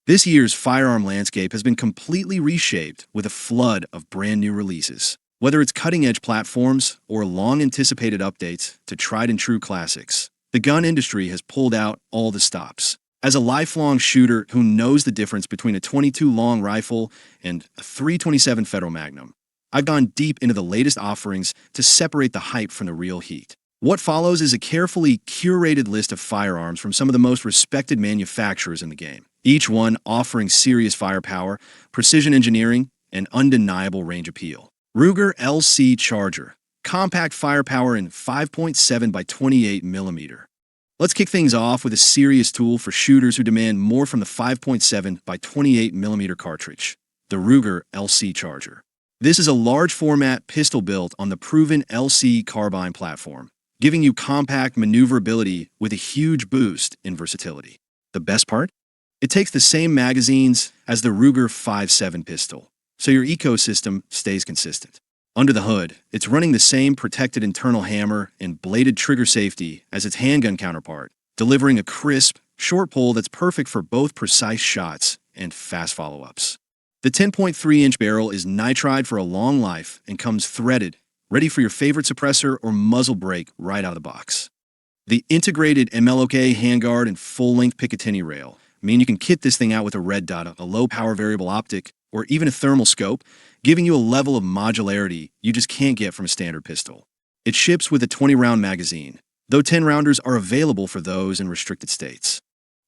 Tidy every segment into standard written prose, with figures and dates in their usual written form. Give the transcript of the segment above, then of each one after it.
This year's firearm landscape has been completely reshaped with a flood of brand new releases. Whether it's cutting-edge platforms or long-anticipated updates to tried-and-true classics, the gun industry has pulled out all the stops. As a lifelong shooter who knows the difference between a .22 long rifle and a .327 Federal Magnum, I've gone deep into the latest offerings to separate the hype from the real heat. What follows is a carefully curated list of firearms from some of the most respected manufacturers in the game, each one offering serious firepower, precision engineering, and undeniable range appeal. Ruger LC Charger, compact firepower in 5.7 by 28 mm. Let's kick things off with a serious tool for shooters who demand more from the 5.7 by 28 mm cartridge, the Ruger LC Charger. This is a large format pistol built on the proven LC carbine platform, giving you compact maneuverability with a huge boost in versatility. The best part? It takes the same magazines as the Ruger 5.7 pistol, so your ecosystem stays consistent. Under the hood, it's running the same protected internal hammer and bladed trigger safety as its handgun counterpart, delivering a crisp, short pull that's perfect for both precise shots and fast follow-ups. The 10.3-inch barrel is nitride for a long life and comes threaded, ready for your favorite suppressor or muzzle brake right out of the box. The integrated m-lok handguard and full-length Picatinny rail mean you can kit this thing out with a red dot, a low-power variable optic, or even a thermal scope, giving you a level of modularity you just can't get from a standard pistol. It ships with a 20-round magazine, though 10-rounders are available for those in restricted states.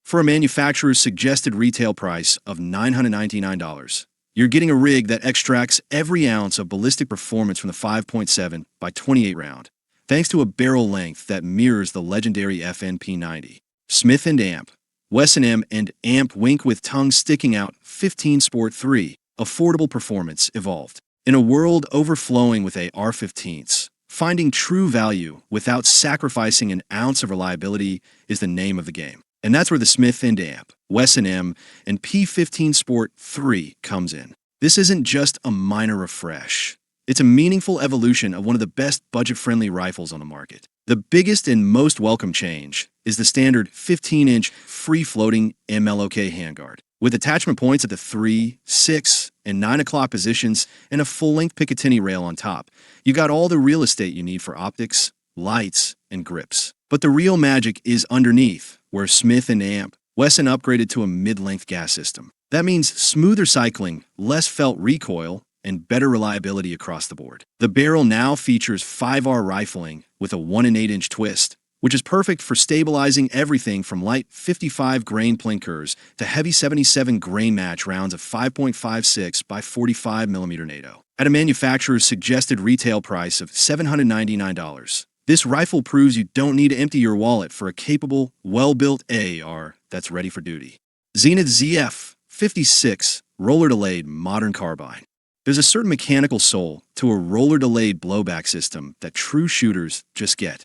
For a manufacturer's suggested retail price of $999, you're getting a rig that extracts every ounce of ballistic performance from the 5.7 by 28 round, thanks to a barrel length that mirrors the legendary FNP90. Smith & Amp, Wesson M and Amp Wink with tongue sticking out 15 Sport 3, affordable performance evolved. In a world overflowing with AR-15s, finding true value without sacrificing an ounce of reliability is the name of the game. And that's where the Smith & Amp, Wesson M, and P15 Sport 3 comes in. This isn't just a minor refresh. It's a meaningful evolution of one of the best budget-friendly rifles on the market. The biggest and most welcome change is the standard 15-inch free-floating m-lok handguard. With attachment points at the 3, 6, and 9 o'clock positions and a full-length Picatinny rail on top, you got all the real estate you need for optics, lights, and grips. But the real magic is underneath, where Smith & Amp, Wesson upgraded to a mid-length gas system. That means smoother cycling, less felt recoil, and better reliability across the board. The barrel now features 5R rifling with a 1 8-inch twist, which is perfect for stabilizing everything from light 55 grain Plinkers to heavy 77 grain match rounds of 5.56 by 45 mm NATO. At a manufacturer's suggested retail price of $799, this rifle proves you don't need to empty your wallet for a capable, well-built AR that's ready for duty. Zenith ZF56 roller-delayed modern carbine. There's a certain mechanical soul to a roller-delayed blowback system that true shooters just get.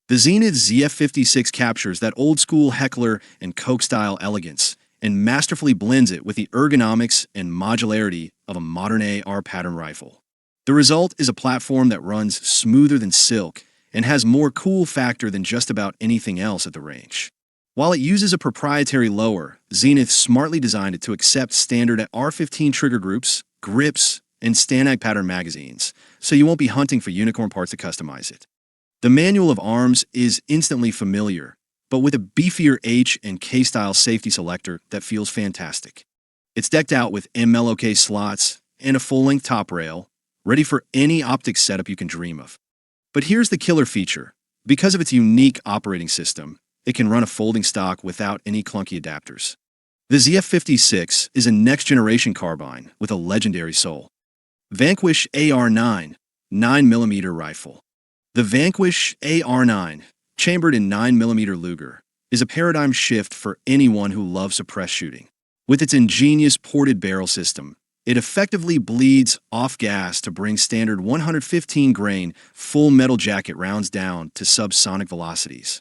The Zenith ZF56 captures that old-school Heckler and Koch-style elegance and masterfully blends it with the ergonomics and modularity of a modern AR pattern rifle. The result is a platform that runs smoother than silk and has more cool factor than just about anything else at the range. While it uses a proprietary lower, Zenith smartly designed it to accept standard AR-15 trigger groups, grips, and Stanag pattern magazines, so you won't be hunting for unicorn parts to customize it. The manual of arms is instantly familiar, but with a beefier H and K-style safety selector that feels fantastic. It's decked out with m-lok slots and a full-length top rail, ready for any optics setup you can dream of. But here's the killer feature. Because of its unique operating system, it can run a folding stock without any clunky adapters. The ZF56 is a next-generation carbine with a legendary soul. Vanquish AR-9 9mm rifle. The Vanquish AR-9, chambered in 9mm Luger, is a paradigm shift for anyone who loves suppressed shooting. With its ingenious ported barrel system, it effectively bleeds off gas to bring standard 115 grain full metal jacket rounds down to subsonic velocities.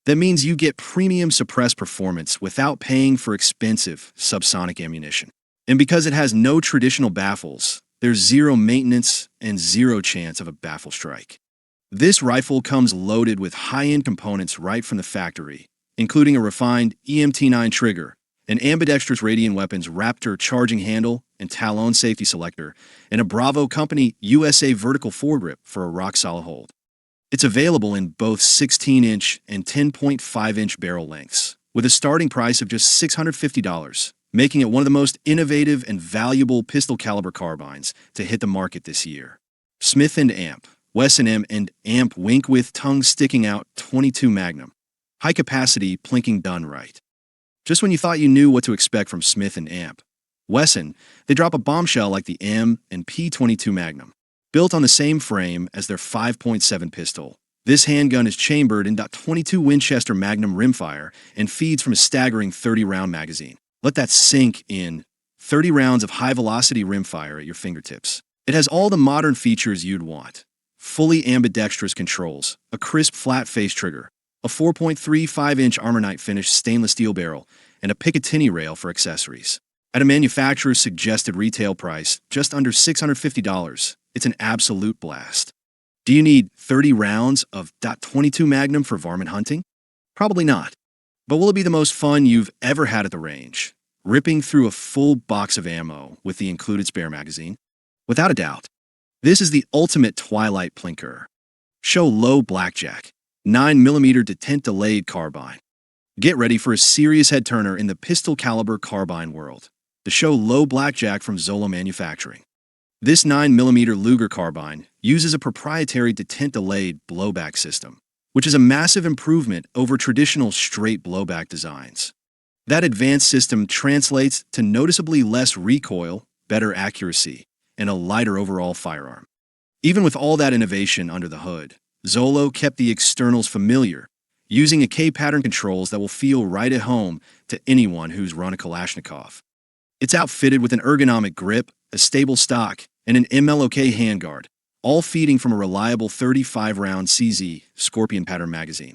That means you get premium suppressed performance without paying for expensive subsonic ammunition. And because it has no traditional baffles, there's zero maintenance and zero chance of a baffle strike. This rifle comes loaded with high-end components right from the factory, including a refined EMT9 trigger, an ambidextrous radian weapons Raptor charging handle and Talon safety selector, and a Bravo Company USA vertical foregrip for a rock-solid hold. It's available in both 16-inch and 10.5-inch barrel lengths, with a starting price of just $650, making it one of the most innovative and valuable pistol caliber carbines to hit the market this year. Smith & Amp, Wesson M and Amp Wink with tongue sticking out 22 Magnum. High capacity plinking done right. Just when you thought you knew what to expect from Smith & Amp, Wesson, they drop a bombshell like the M and P22 Magnum. Built on the same frame as their 5.7 pistol, this handgun is chambered in .22 Winchester Magnum rimfire and feeds from a staggering 30-round magazine. Let that sink in. 30 rounds of high-velocity rimfire at your fingertips. It has all the modern features you'd want. Fully ambidextrous controls, a crisp flat-face trigger, a 4.35-inch Armornite finished stainless steel barrel, and a Picatinny rail for accessories. At a manufacturer's suggested retail price, just under $650, it's an absolute blast. Do you need 30 rounds of .22 Magnum for varmint hunting? Probably not. But will it be the most fun you've ever had at the range, ripping through a full box of ammo with the included spare magazine? Without a doubt. This is the ultimate Twilight Plinker. Show low Blackjack, 9mm detent delayed carbine. Get ready for a serious head-turner in the Pistol Caliber Carbine world. The show low Blackjack from Zolo Manufacturing. This 9mm Luger carbine uses a proprietary detent-delayed blowback system, which is a massive improvement over traditional straight blowback designs. That advanced system translates to noticeably less recoil, better accuracy, and a lighter overall firearm. Even with all that innovation under the hood, Zolo kept the externals familiar, using K-pattern controls that will feel right at home to anyone who's run a Kalashnikov. It's outfitted with an ergonomic grip, a stable stock, and an m-lok handguard, all feeding from a reliable 35-round CZ Scorpion pattern magazine.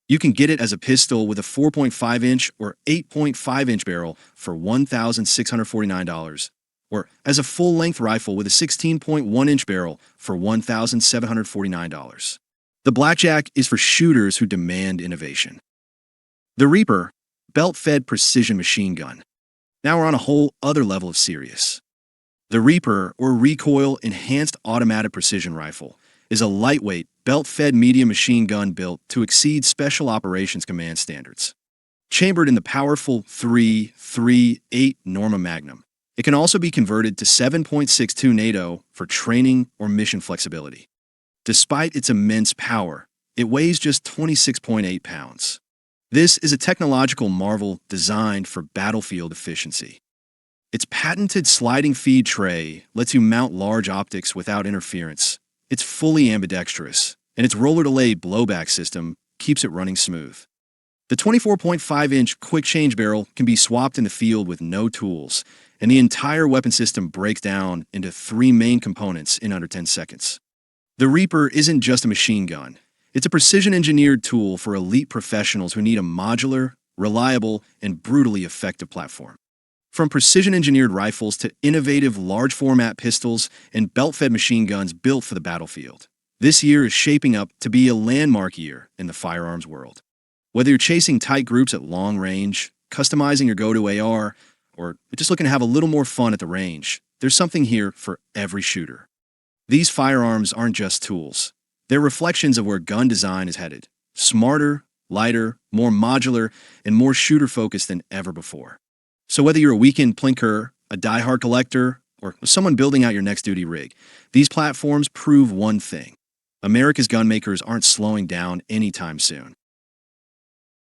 You can get it as a pistol with a 4.5-inch or 8.5-inch barrel for $1,649, or as a full-length rifle with a 16.1-inch barrel for $1,749. The Blackjack is for shooters who demand innovation. The Reaper, belt-fed precision machine gun. Now we're on a whole other level of serious. The Reaper, or Recoil Enhanced Automatic Precision Rifle, is a lightweight, belt-fed medium machine gun built to exceed Special Operations Command standards. Chambered in the powerful 3.38 Norma Magnum, it can also be converted to 7.62 NATO for training or mission flexibility. Despite its immense power, it weighs just 26.8 pounds. This is a technological marvel designed for battlefield efficiency. Its patented sliding feed tray lets you mount large optics without interference. It's fully ambidextrous, and its roller-delayed blowback system keeps it running smooth. The 24.5-inch quick-change barrel can be swapped in the field with no tools, and the entire weapon system breaks down into 3 main components in under 10 seconds. The Reaper isn't just a machine gun. It's a precision-engineered tool for elite professionals who need a modular, reliable, and brutally effective platform. From precision-engineered rifles to innovative large-format pistols and belt-fed machine guns built for the battlefield, this year is shaping up to be a landmark year in the firearms world. Whether you're chasing tight groups at long range, customizing your go-to AR, or just looking to have a little more fun at the range, there's something here for every shooter. These firearms aren't just tools. They're reflections of where gun design is headed. Smarter, lighter, more modular, and more shooter-focused than ever before. So whether you're a weekend plinker, a die-hard collector, or someone building out your next duty rig, these platforms prove one thing. America's gunmakers aren't slowing down anytime soon.